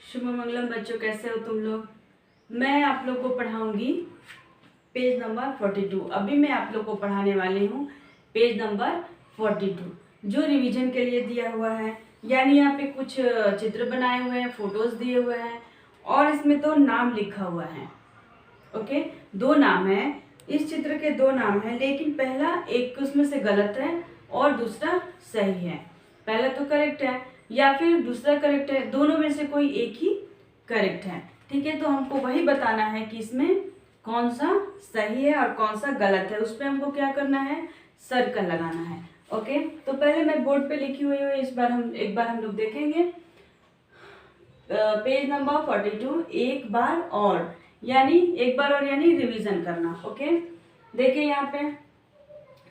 शुभ मंगलम बच्चों, कैसे हो तुम लोग। मैं आप लोग को पढ़ाऊंगी पेज नंबर 42। अभी मैं आप लोग को पढ़ाने वाली हूँ पेज नंबर 42 जो रिवीजन के लिए दिया हुआ है। यानी यहाँ पे कुछ चित्र बनाए हुए हैं, फोटोज दिए हुए हैं और इसमें तो नाम लिखा हुआ है। ओके, दो नाम है, इस चित्र के दो नाम है, लेकिन पहला एक उसमें से गलत है और दूसरा सही है। पहला तो करेक्ट है या फिर दूसरा करेक्ट है, दोनों में से कोई एक ही करेक्ट है। ठीक है, तो हमको वही बताना है कि इसमें कौन सा सही है और कौन सा गलत है। उस पर हमको क्या करना है, सर्कल लगाना है। ओके, तो पहले मैं बोर्ड पे लिखी हुई हूँ, एक बार हम लोग देखेंगे। पेज नंबर 42, एक बार और यानी रिवीजन करना। ओके, देखिए यहाँ पे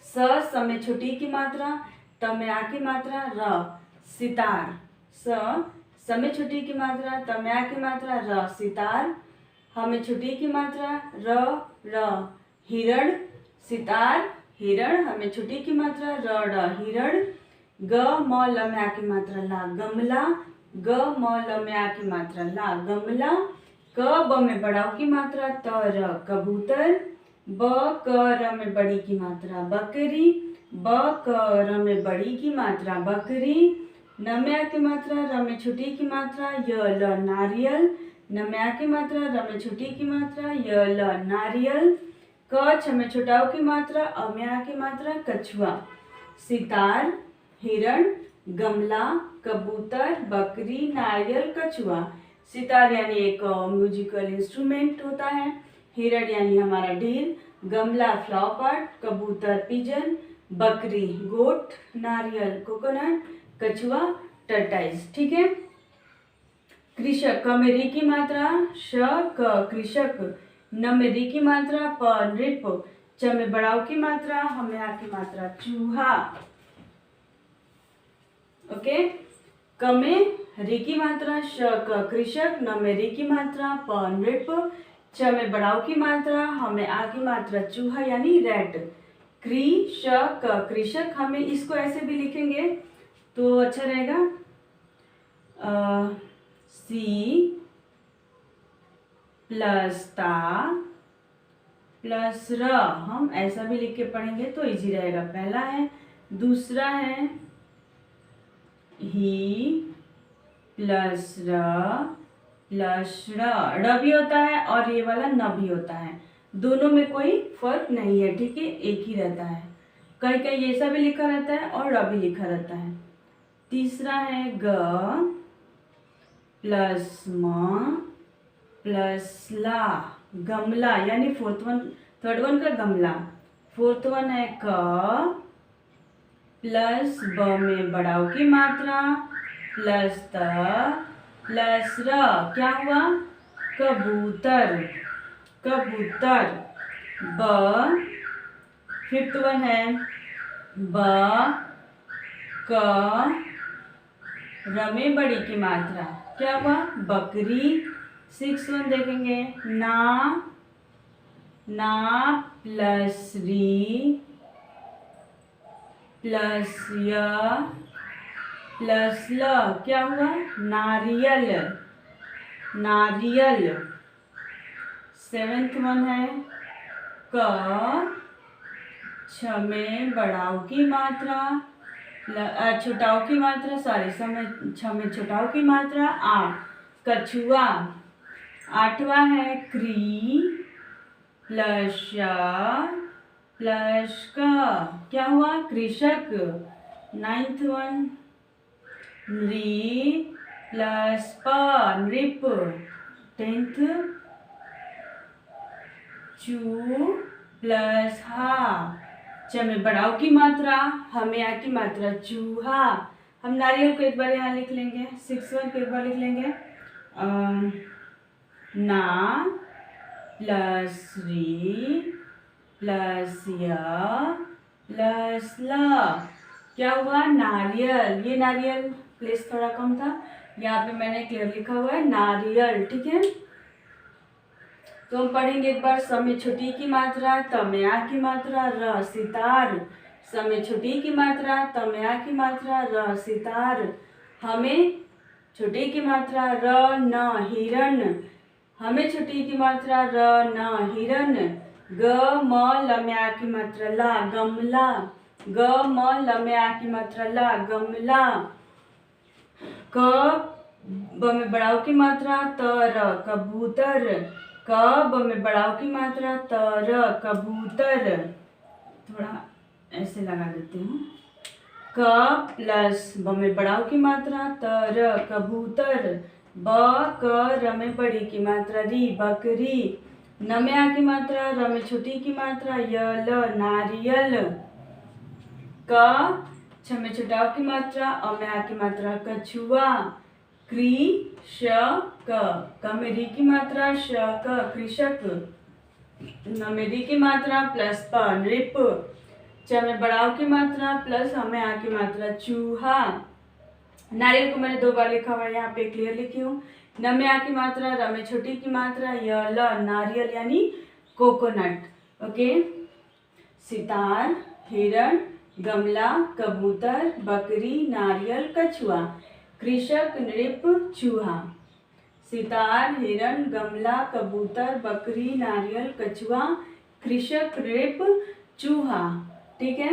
स में छुट्टी की मात्रा, त में आ की मात्रा, र सितार। स में छुट्टी की मात्रा, त में आ की मात्रा, र सितार। ह में छुट्टी की मात्रा, र हिरण सितार हिरण। ह में छुट्टी की मात्रा, र हिरण। ग म ल में आ की मात्रा, ला गमला। ग म ल में आ की मात्रा, ला गमला। क ब में बड़ाव की मात्रा, त र कबूतर। ब क र में बड़ी की मात्रा, बकरी। ब क र में बड़ी की मात्रा, बकरी। न में आ की मात्रा, र में छुट्टी की मात्रा, य ल नारियल। न में आ की मात्रा, र में छुट्टी की मात्रा, य ल नारियल। क छ में छुटाव की मात्रा, अ में आ की मात्रा, कछुआ। सितार हिरण, गमला, कबूतर, बकरी, नारियल, कछुआ। सितार यानी एक म्यूजिकल इंस्ट्रूमेंट होता है। हिरण यानी हमारा ढील, गमला फ्लावर पॉट, कबूतर पिजन, बकरी गोट, नारियल कोकोनट, कछुआ टर्टाइज। ठीक है, कृषक, क में री की मात्रा, श क कृषक। न में री की मात्रा, प नृप। च में बड़ाव की मात्रा, ह में आ की मात्रा, चूहा। ओके, क में री की मात्रा, श क कृषक। न में री की मात्रा, प नृप। च में बड़ाव की मात्रा, ह में आ की मात्रा, चूहा यानी रैट। कृषक कृषक, हमें इसको ऐसे भी लिखेंगे तो अच्छा रहेगा। सी प्लस ता प्लस र, हम ऐसा भी लिख के पढ़ेंगे तो इजी रहेगा। पहला है, दूसरा है ही प्लस र प्लस ड भी होता है और ये वाला न भी होता है। दोनों में कोई फर्क नहीं है। ठीक है, एक ही रहता है। कहीं कहीं ऐसा भी लिखा रहता है और ड भी लिखा रहता है। तीसरा है ग प्लस म प्लस ला, गमला यानी थर्ड वन का गमला। फोर्थ वन है क प्लस ब में बड़ाव की मात्रा, प्लस त प्लस र, क्या हुआ, कबूतर। कबूतर। ब फिफ्थ वन है ब क र में बड़ी की मात्रा, क्या हुआ, बकरी। सिक्स वन देखेंगे, ना प्लस री प्लस य प्लस ल, क्या हुआ, नारियल। नारियल। सेवेंथ वन है क छ में बड़ाव की मात्रा, छुटाव की मात्रा, सॉरी छ में छुटाव की मात्रा, आ कछुआ। आठवां है क्री प्लस प्लस क, क्या हुआ, कृषक। नाइन्थ वन नृ प्लस प, नृप। टेंथ चू प्लस हा, च में बड़ाव की मात्रा, ह में आ की मात्रा, चूहा। हम नारियल को एक बार यहाँ लिख लेंगे। सिक्स वन को एक बार लिख लेंगे, ना प्लस री प्लस य प्लस ल, क्या हुआ, नारियल। ये नारियल प्लेस थोड़ा कम था, यहाँ पे मैंने क्लियर लिखा हुआ है नारियल। ठीक है, तो हम पढ़ेंगे एक बार। स में छुट्टी की मात्रा, त में आ की मात्रा, र सितार। स में छुट्टी की मात्रा, त में आ की मात्रा, र सितार। हमें छोटी की मात्रा र न हिरण, हमें छोटी की मात्रा र न हिरण। ग म ल में आ की मात्रा ला गमला, ग म ल में आ की मात्रा ला गमला। क ब में बढ़ाव की मात्रा त र कबूतर, क ब में बढ़ाव की मात्रा त र कबूतर। थोड़ा ऐसे लगा देती हूँ। क प्लस ब में बढ़ाव की मात्रा त र कबूतर। ब क र में बड़ी की मात्रा री बकरी। न में आ की मात्रा, र में छोटी की मात्रा य ल नारियल। क छ में छुटाव की मात्रा, अ में आ की मात्रा कछुआ। क्री श क में री की मात्रा श क कृषक। न में री की मात्रा प्लस प नृप। च में बढ़ाव की मात्रा प्लस ह में आ की मात्रा चूहा। नारियल को मैंने 2 बार लिखा हुआ है, यहाँ पे क्लियर लिखी हूँ। न में आ की मात्रा, र में छोटी की मात्रा य ल नारियल यानी कोकोनट। ओके, सितार, हिरण, गमला, कबूतर, बकरी, नारियल, कछुआ। कृषक, नृप, चूहा। सितार, हिरण, गमला, कबूतर, बकरी, नारियल, कछुआ, कृषक, नृप, चूहा। ठीक है,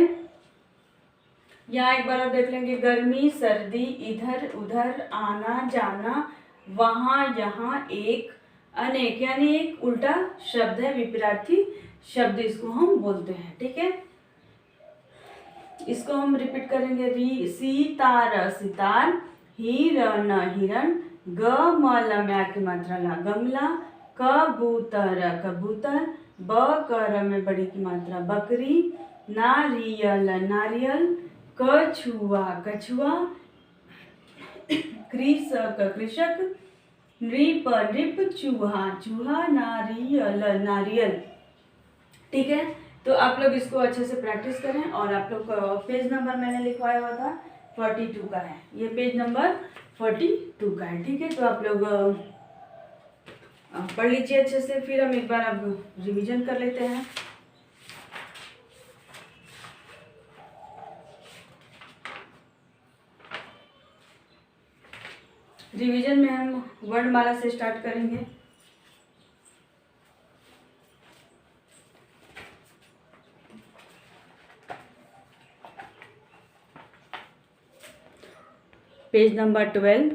यहाँ एक बार और देख लेंगे। गर्मी, सर्दी, इधर उधर, आना जाना, वहाँ यहाँ, एक, अनेक यानी एक उल्टा शब्द है, विपरीतार्थी शब्द इसको हम बोलते हैं। ठीक है, इसको हम रिपीट करेंगे। री सीतार सितार, हिरण हिरण, ग म ल में आ की मात्रा ला गमला, कबूतर कबूतर, ब क र में बड़ी की मात्रा बकरी, नारियल नारियल, कछुआ कछुआ, कृषक कृषक, नृप नृप, चूहा चूहा, नारियल नारियल। ठीक है, तो आप लोग इसको अच्छे से प्रैक्टिस करें। और आप लोग पेज नंबर मैंने लिखवाया हुआ था 42 का है, ये पेज नंबर 42 का है। ठीक है, तो आप लोग पढ़ लीजिए अच्छे से। फिर हम एक बार अब रिवीजन कर लेते हैं। रिवीजन में हम वर्णमाला से स्टार्ट करेंगे। पेज नंबर 12,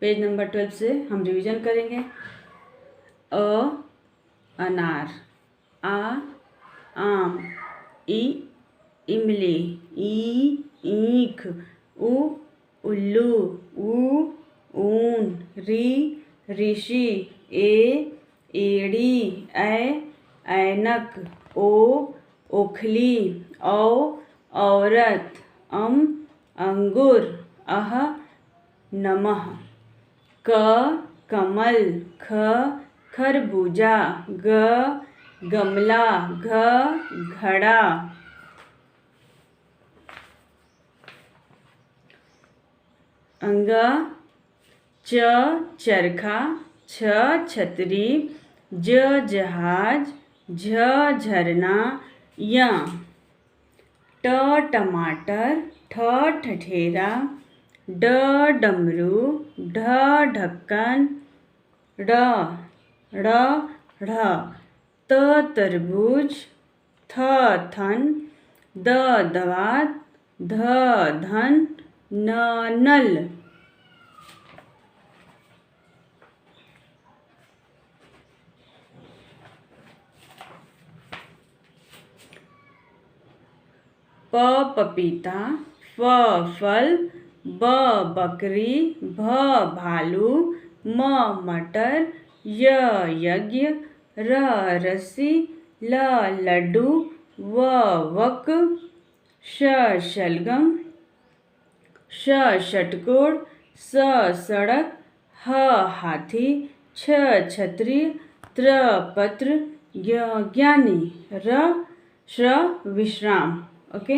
पेज नंबर 12 से हम रिवीजन करेंगे। अ अनार, आ आम, ई इमली, ई ईख, उ उल्लू, ऊ ऊन, री ऋषि, ए एड़ी, ऐनक, ओ ओखली, औ औरत, अंगूर, अह नमः। क कमल, ख खरबूजा, ग गमला, घ घड़ा, अंगा च चरखा, छ छतरी, ज जहाज, झ झरना, य ट टमाटर, ठ ठठेरा, ड डमरू, ढ ढक्कन, ड़ ढ़, त तरबूज, थ थन, द दवात, ध धन, न नल। प पपीता, फ फल, ब बकरी, भ भालू, म मटर, य यज्ञ, र रस्सी, ल लड्डू, व वक, श शलगम, श षटकोण, स सड़क, ह हाथी, छ छतरी, त्र पत्र, ज्ञानी, र श्र विश्राम। ओके,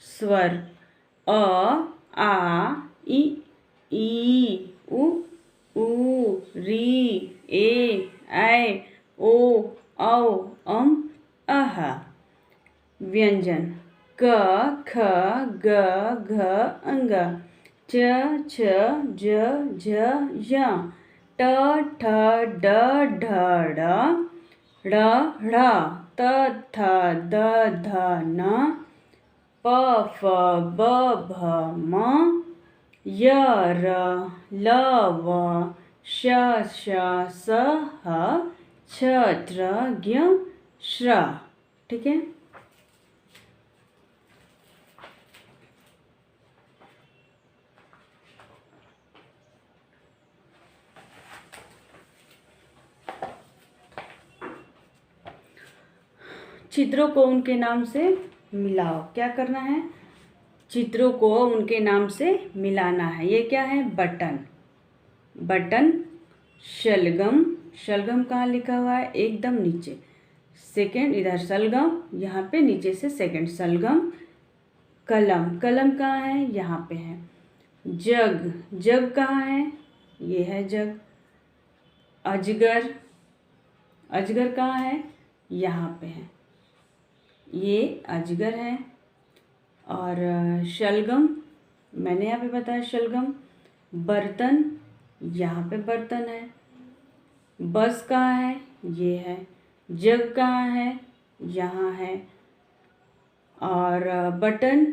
स्वर अ आ ई उ ऊ री ए ऐ ओ व्यंजन क ख ग घ अंग च छ ज झ य ट ठ ड ढ ढ ढ़ ढ़ त थ द ध न प फ ब भ म य र ल व श स ह छ त्र ज्ञ श्र। ठीक है। चित्रों को उनके नाम से मिलाओ। क्या करना है? चित्रों को उनके नाम से मिलाना है। ये क्या है? बटन, बटन, शलगम, शलगम कहाँ लिखा हुआ है? एकदम नीचे, सेकंड इधर शलगम, यहाँ पे नीचे से सेकंड शलगम। कलम, कलम कहाँ है? यहाँ पे है। जग, जग कहाँ है? ये है जग। अजगर, अजगर कहाँ है? यहाँ पे है, ये अजगर है। और शलगम, मैंने यहाँ पे बताया शलगम। बर्तन, यहाँ पे बर्तन है। बस कहाँ है? ये है। जग कहाँ है? यहाँ है। और बटन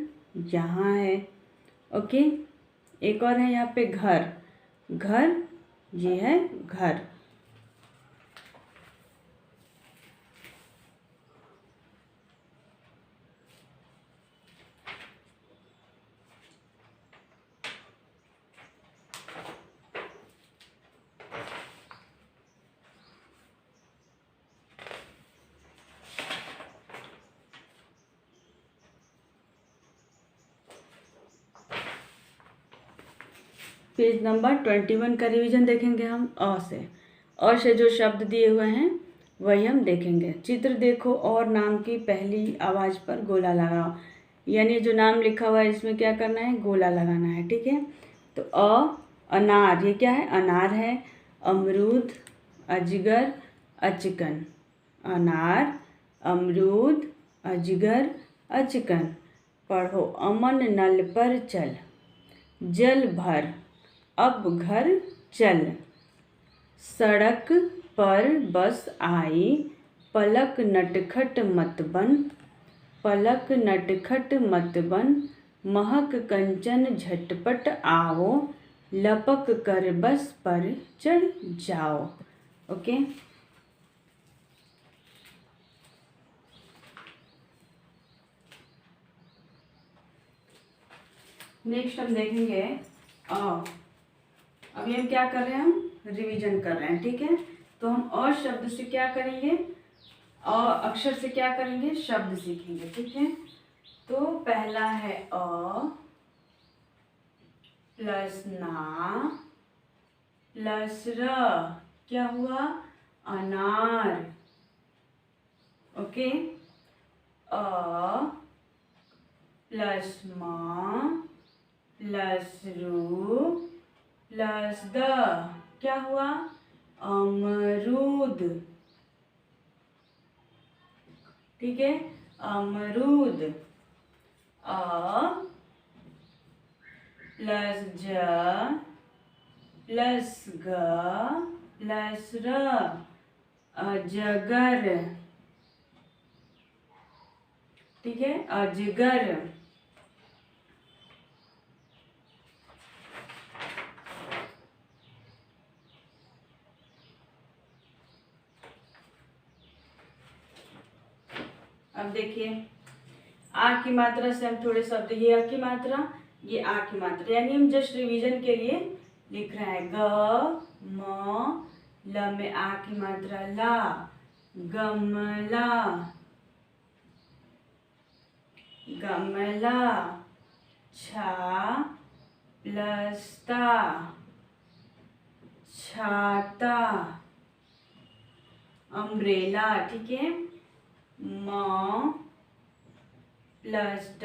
यहाँ है। ओके। एक और है यहाँ पे घर, घर, ये है घर। पेज नंबर 21 का रिवीजन देखेंगे हम अ से। अ से जो शब्द दिए हुए हैं वही हम देखेंगे। चित्र देखो और नाम की पहली आवाज़ पर गोला लगाओ। यानी जो नाम लिखा हुआ है इसमें क्या करना है? गोला लगाना है। ठीक है। तो अनार, ये क्या है? अनार है। अमरूद, अजगर, अचकन। अनार, अमरूद, अजगर, अचकन। पढ़ो। अमन नल पर चल, जल भर, अब घर चल। सड़क पर बस आई, पलक नटखट मत बन, पलक नटखट मत बन। महक कंचन झटपट आओ, लपक कर बस पर चढ़ जाओ। ओके। नेक्स्ट हम देखेंगे अभी हम क्या कर रहे हैं? हम रिवीजन कर रहे हैं। ठीक है। तो हम अ शब्द से क्या करेंगे? अ अक्षर से क्या करेंगे? शब्द सीखेंगे। ठीक है। तो पहला है अ प्लस ना प्लस र, क्या हुआ? अनार। ओके। अ प्लस म प्लस रू प्लस द, क्या हुआ? अमरूद। ठीक है। अमरूद। अ प्लस ज प्लस ग प्लस र, अजगर। ठीक है। अजगर। अब देखिए आ की मात्रा से हम थोड़े शब्द, ये आ की मात्रा, ये आ की मात्रा, यानी हम जस्ट रिवीजन के लिए लिख रहे हैं। ग म ल में आ की मात्रा ला, गमला, गमला। छा प्लस ता, छाता, अम्ब्रेला। ठीक है। म प्लस ट,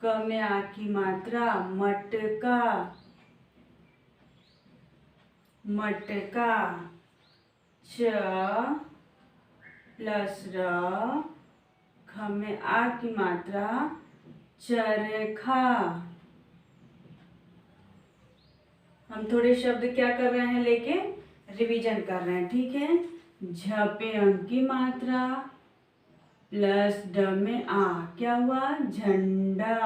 क में आ की मात्रा, मटका, मटका। च प्लस र, ख में आ की मात्रा चरखा। हम थोड़े शब्द क्या कर रहे हैं, लेके रिवीजन कर रहे हैं, ठीक है। झ पे अंक की मात्रा प्लस ड में आ, क्या हुआ, झंडा।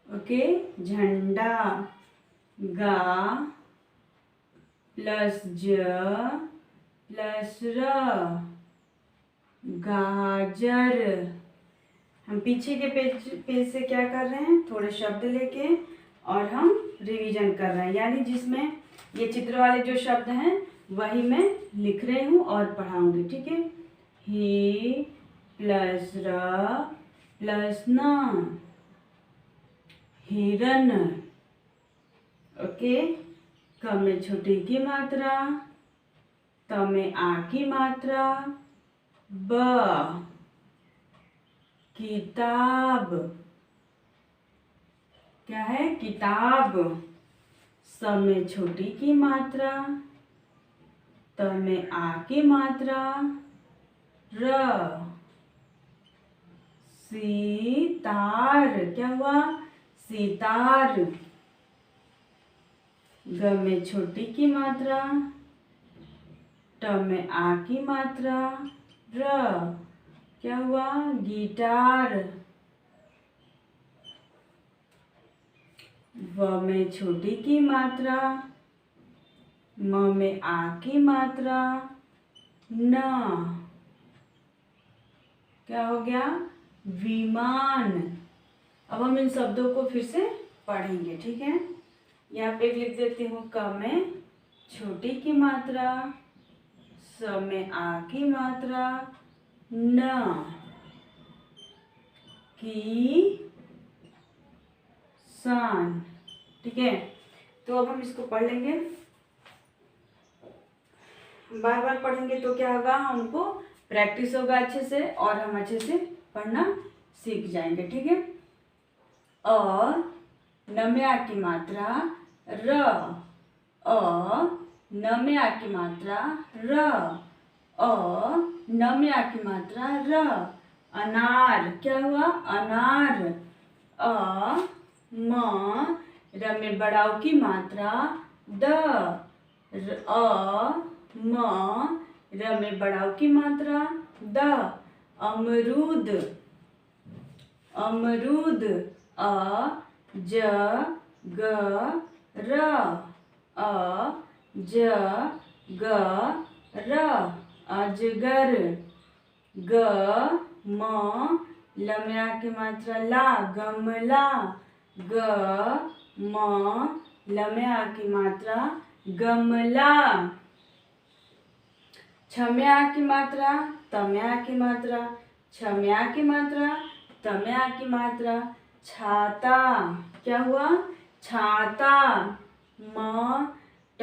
ओके, झंडा। गा प्लस ज प्लस र, गाजर। हम पीछे के पेज से क्या कर रहे हैं, थोड़े शब्द लेके और हम रिवीजन कर रहे हैं, यानी जिसमें ये चित्र वाले जो शब्द हैं वही मैं लिख रही हूँ और पढ़ाऊंगी, ठीक है। ही प्लस र प्लस न, हिरन। ओके, क में छोटी की मात्रा, त में आ की मात्रा, ब, किताब। क्या है, किताब। स में छोटी की मात्रा, त में आ की मात्रा, र, सितार। क्या हुआ, सितार। ग में छोटी की मात्रा, ट में आ की मात्रा, र, क्या हुआ, गिटार। व में छोटी की मात्रा, म में आ की मात्रा, न, क्या हो गया, विमान। अब हम इन शब्दों को फिर से पढ़ेंगे, ठीक है। यहाँ पे लिख देती हूँ, क में छोटी की मात्रा, स में आ की मात्रा, न, की सान, ठीक है। तो अब हम इसको पढ़ लेंगे, बार बार पढ़ेंगे तो क्या होगा, हमको प्रैक्टिस होगा अच्छे से और हम अच्छे से पढ़ना सीख जाएंगे, ठीक है। अ न में आ की मात्रा र, अ न में आ की मात्रा र, अ न में आ की मात्रा र, अनार। क्या हुआ, अनार। अ म र में बड़ाऊ की मात्रा द, अ म र में बड़ाऊ की मात्रा द, अमरूद। अमरूद। अ ज ग र, अ ज ग र, अजगर। ग म ल में आ की मात्रा ला, गमला। ग म ल में आ की मात्रा गमला। छ में आ की मात्रा, त में आ की मात्रा, छ में आ की मात्रा, त में आ की मात्रा, छाता। क्या हुआ, छाता। म ट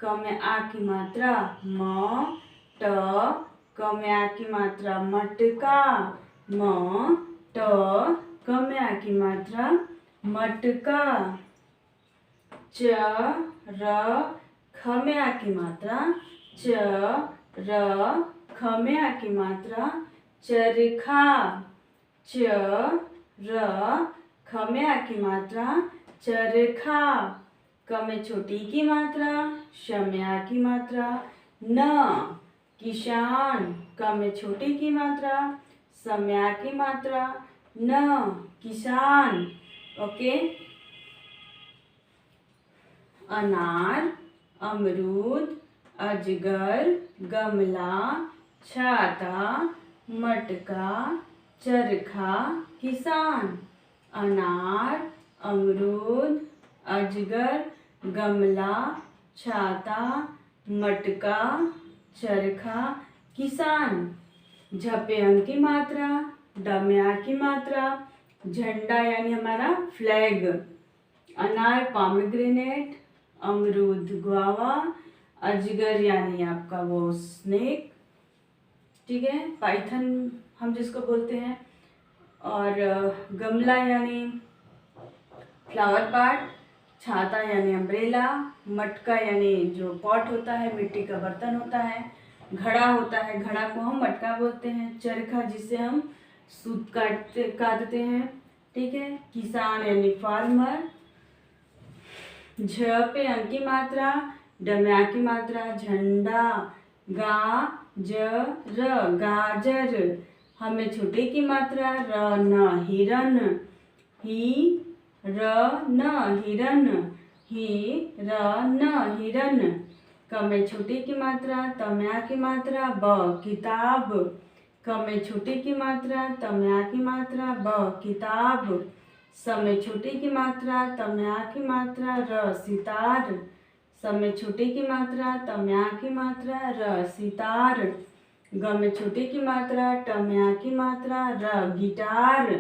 क में आ की मात्रा, म ट क में आ की मात्रा, मटका। म ट क में आ की मात्रा, मटका। च र ख में आ की मात्रा, च र ख में आ की मात्रा, चरखा। च र ख में आ की मात्रा, चरखा। क में छोटी की मात्रा, श में आ की मात्रा, न, किसान। क में छोटी की मात्रा, स में आ की मात्रा, न, किसान। ओके, अनार, अमरूद, अजगर, गमला, छाता, मटका, चरखा, किसान। अनार, अमरूद, अजगर, गमला, छाता, मटका, चरखा, किसान। झ पे अंक की मात्रा, ड में आ की मात्रा, झंडा यानी हमारा फ्लैग। अनार पॉमीग्रेनेट, अमरूद गुआवा, अजगर यानी आपका वो स्नेक, ठीक है, पाइथन हम जिसको बोलते हैं, और गमला यानी फ्लावर पॉट, छाता यानी अम्ब्रेला, मटका यानी जो पॉट होता है, मिट्टी का बर्तन होता है, घड़ा होता है, घड़ा को हम मटका बोलते हैं। चरखा जिससे हम सूत काटते हैं, ठीक है। किसान यानी फार्मर। झ पे अंक की मात्रा, ड में आ की मात्रा, झंडा। गा ज र गाजर। हमें छोटे की मात्रा, र न हिरन। ही र न हिरन, ही र न हिरन। क में छोटी की मात्रा, त में आ की मात्रा, ब किताब। क में छोटी की मात्रा, त में आ की मात्रा, ब किताब। स में छोटी की मात्रा, त में आ की मात्रा, र सितार। स में छोटी की मात्रा, त में आ की मात्रा, र सितार। ग में छोटी की मात्रा, ट में आ की मात्रा, र गिटार।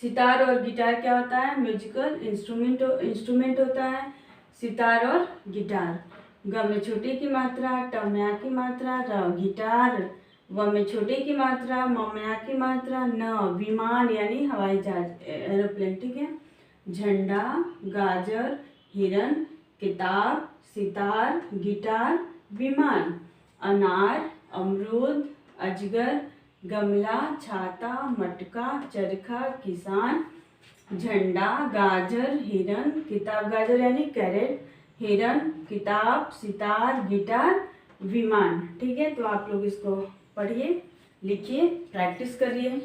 सितार और गिटार क्या होता है? म्यूजिकल इंस्ट्रूमेंट होता है सितार और गिटार। ग में छोटी की मात्रा, ट में आ की मात्रा, र गिटार। व में छोटी की मात्रा, म में आ की मात्रा, न विमान यानी हवाई जहाज, एरोप्लेन, ठीक है। झंडा, गाजर, हिरन, किताब, सितार, गिटार, विमान। अनार, अमरूद, अजगर, गमला, छाता, मटका, चरखा, किसान। झंडा, गाजर, हिरन, किताब, गाजर यानी कैरेट, हिरन, किताब, सितार, गिटार, विमान, ठीक है। तो आप लोग इसको पढ़िए, लिखिए, प्रैक्टिस करिए।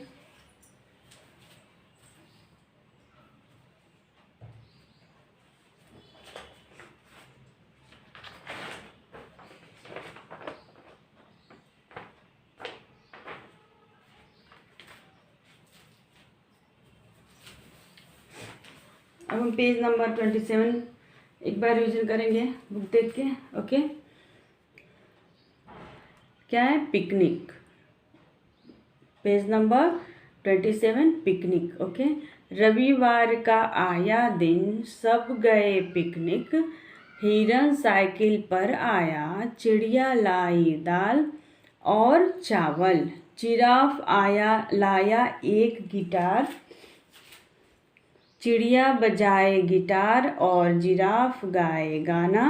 अब हम पेज नंबर 27 एक बार रिवीजन करेंगे बुक देख के, ओके। क्या है? Picnic. Page number 27 picnic, okay. रविवार का आया दिन, सब गए पिकनिक। हिरन साइकिल पर आया, चिड़िया लाई दाल और चावल। जिराफ लाया एक गिटार। चिड़िया बजाए गिटार और जिराफ गाए गाना।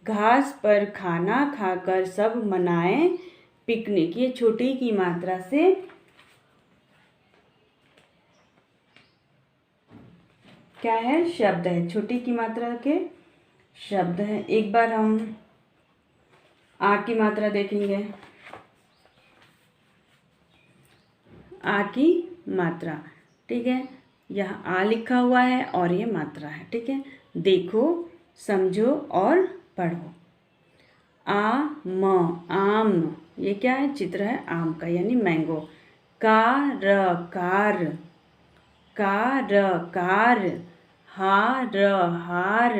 घास पर खाना खाकर सब मनाए पिकनिक। ये छोटी की मात्रा से क्या है? शब्द है। छोटी की मात्रा के शब्द है। एक बार हम आ की मात्रा देखेंगे। आ की मात्रा, ठीक है। यहाँ आ लिखा हुआ है और ये मात्रा है, ठीक है। देखो, समझो और पढ़ो। आम, ये क्या है? चित्र है आम का यानी मैंगो। Car, car. हार,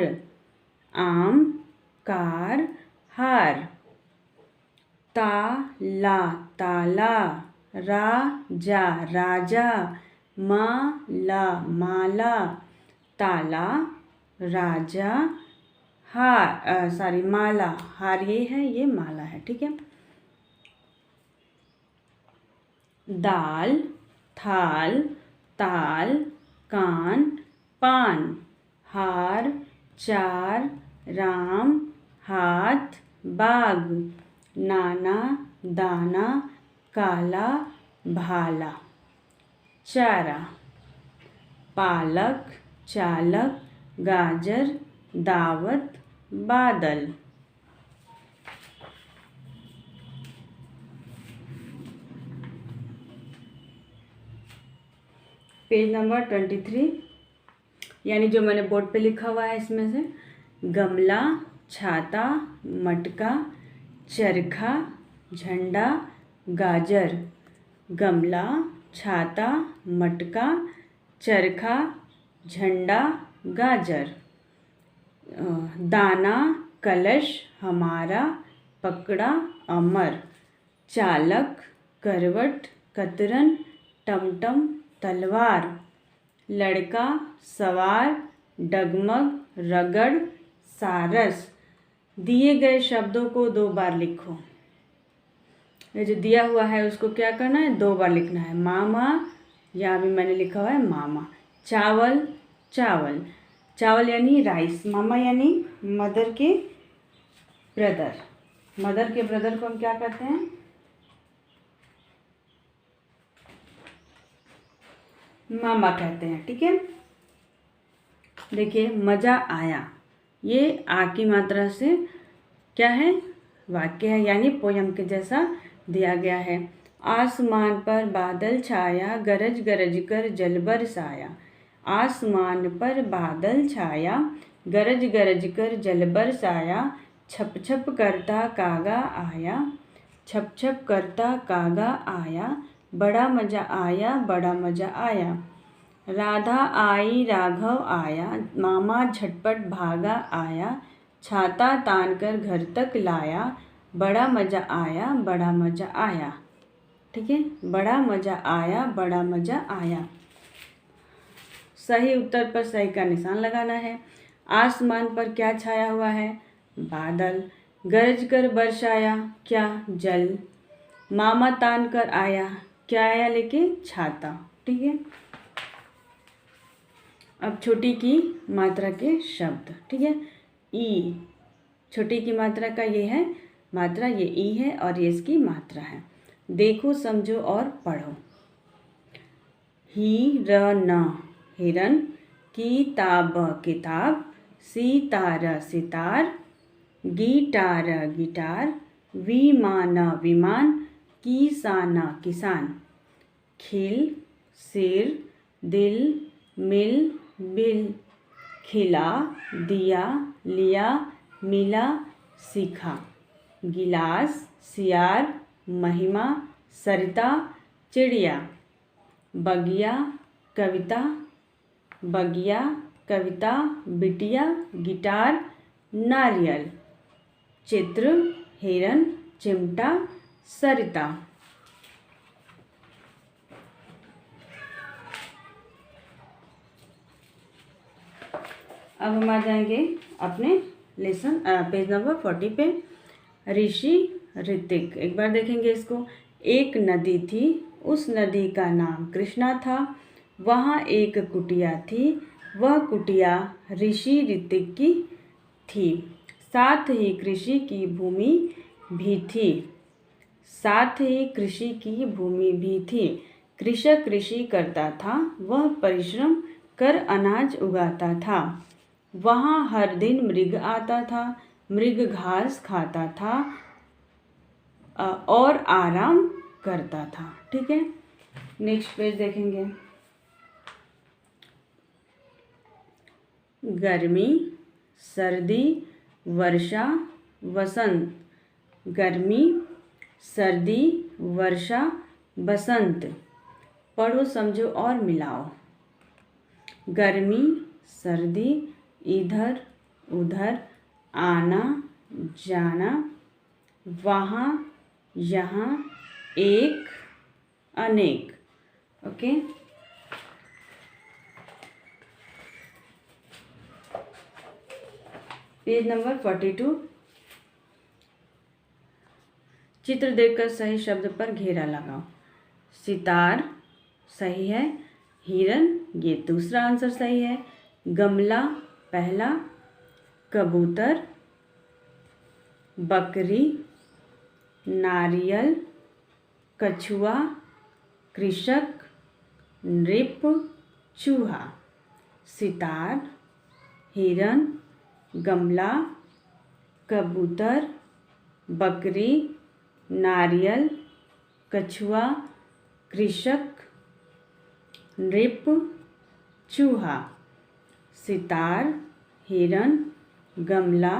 आम, कार, हार। ताला, राजा। माला, ताला, राजा, माला, हार ये है, ये माला है, ठीक है। दाल, थाल, ताल, कान, पान। हार, चार, राम, हाथ, बाग। नाना, दाना, काला, भाला। चारा, पालक, चालक, गाजर, दावत, बादल। पेज नंबर 23 यानी जो मैंने बोर्ड पे लिखा हुआ है इसमें से, गमला, छाता, मटका, चरखा, झंडा, गाजर। गमला, छाता, मटका, चरखा, झंडा, गाजर। दाना, कलश, हमारा, पकड़ा, अमर। चालक, करवट, कतरन, टमटम, तलवार। लड़का, सवार, डगमग, रगड़, सारस। दिए गए शब्दों को 2 बार लिखो। ये जो दिया हुआ है उसको क्या करना है? 2 बार लिखना है। मामा, यहाँ भी मैंने लिखा हुआ है मामा। चावल, चावल यानी राइस। मामा यानी मदर के ब्रदर, मदर के ब्रदर को हम क्या कहते हैं? मामा कहते हैं। ठीक है, देखिए मज़ा आया, ये आ की मात्रा से क्या है? वाक्य है, यानी पोयम के जैसा दिया गया है। आसमान पर बादल छाया, गरज गरज कर जल बरसाया। आसमान पर बादल छाया, गरज गरज कर जल बरसाया। छप छप करता कागा आया, छप छप करता कागा आया। बड़ा मज़ा आया, बड़ा मज़ा आया। राधा आई, राघव आया, मामा झटपट भागा आया। छाता तान कर घर तक लाया, बड़ा मज़ा आया, बड़ा मज़ा आया। ठीक है, बड़ा मज़ा आया, बड़ा मज़ा आया। सही उत्तर पर सही का निशान लगाना है। आसमान पर क्या छाया हुआ है? बादल। गरज कर बरसाया, क्या? जल। मामा तान कर आया, क्या आया लेके? छाता। ठीक है, अब छोटी की मात्रा के शब्द। ठीक है, ई, छोटी की मात्रा का ये है मात्रा, ये ई है और ये इसकी मात्रा है। देखो, समझो और पढ़ो। हिरन, हिरन। किताब, किताब। सितार, सितार। Guitar, guitar. विमान, विमान। किसान, किसान। खिल, सिर। दिल, मिल, बिल। खिला, दिया, लिया, मिला, सीखा। गिलास, सियार। महिमा, सरिता, चिड़िया। बगिया, कविता। बगिया, कविता। बिटिया, गिटार। नारियल। चित्र, हिरन। चिमटा, सरिता। अब हम आ जाएंगे अपने लेसन पेज नंबर 40 पे। ऋषि, ऋतिक। एक बार देखेंगे इसको। एक नदी थी, उस नदी का नाम कृष्णा था। वहाँ एक कुटिया थी, वह कुटिया ऋषि ऋतिक की थी। साथ ही कृषि की भूमि भी थी, साथ ही कृषि की भूमि भी थी। कृषक कृषि करता था, वह परिश्रम कर अनाज उगाता था। वहाँ हर दिन मृग आता था, मृग घास खाता था और आराम करता था। ठीक है, नेक्स्ट पेज देखेंगे। गर्मी, सर्दी, वर्षा, वसंत। गर्मी, सर्दी, वर्षा, बसंत। पढ़ो, समझो और मिलाओ। गर्मी, सर्दी, इधर उधर, आना जाना, वहाँ यहाँ, एक अनेक। Okay, page number 42। चित्र देखकर सही शब्द पर घेरा लगाओ। सितार सही है। हिरन, ये दूसरा आंसर सही है। गमला पहला। कबूतर, बकरी, नारियल, कछुआ, कृषक, नृप, चूहा। सितार, हिरन, गमला, कबूतर, बकरी, नारियल, कछुआ, कृषक, नृप, चूहा। सितार, हिरन, गमला,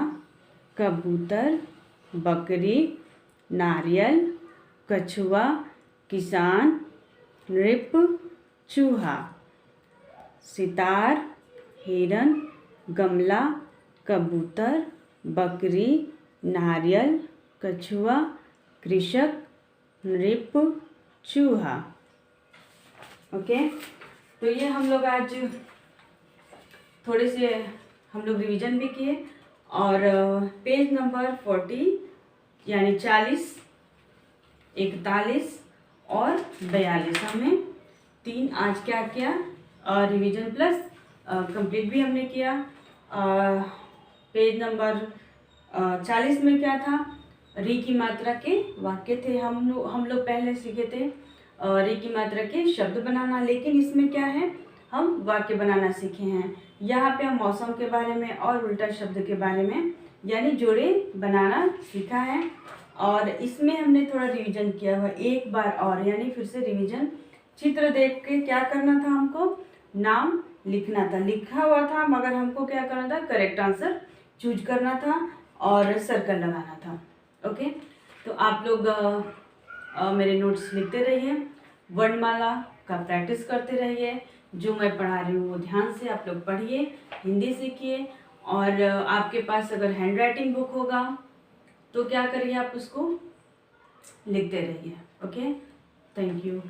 कबूतर, बकरी, नारियल, कछुआ, किसान, नृप, चूहा। सितार, हिरन, गमला, कबूतर, बकरी, नारियल, कछुआ, कृषक, नृप, चूहा। ओके, तो ये हम लोग आज थोड़े से हम लोग रिवीजन भी किए और पेज नंबर 40 यानी 40, 41 और 42 हमने 3 आज क्या किया और रिवीजन प्लस कंप्लीट भी हमने किया। पेज नंबर 40 में क्या था? री की मात्रा के वाक्य थे, हम लोग पहले सीखे थे री की मात्रा के शब्द बनाना, लेकिन इसमें क्या है, हम वाक्य बनाना सीखे हैं। यहाँ पे हम मौसम के बारे में और उल्टा शब्द के बारे में यानी जोड़े बनाना सीखा है। और इसमें हमने थोड़ा रिवीजन किया हुआ, एक बार और यानी फिर से रिवीजन। चित्र देख के क्या करना था, हमको नाम लिखना था, लिखा हुआ था, मगर हमको क्या करना था, करेक्ट आंसर चूज करना था और सर्कल लगाना था। ओके, तो आप लोग मेरे नोट्स लिखते रहिए, वर्णमाला का प्रैक्टिस करते रहिए। जो मैं पढ़ा रही हूँ वो ध्यान से आप लोग पढ़िए, हिंदी सीखिए। और आपके पास अगर हैंड राइटिंग बुक होगा तो क्या करिए, आप उसको लिखते रहिए। Okay, thank you.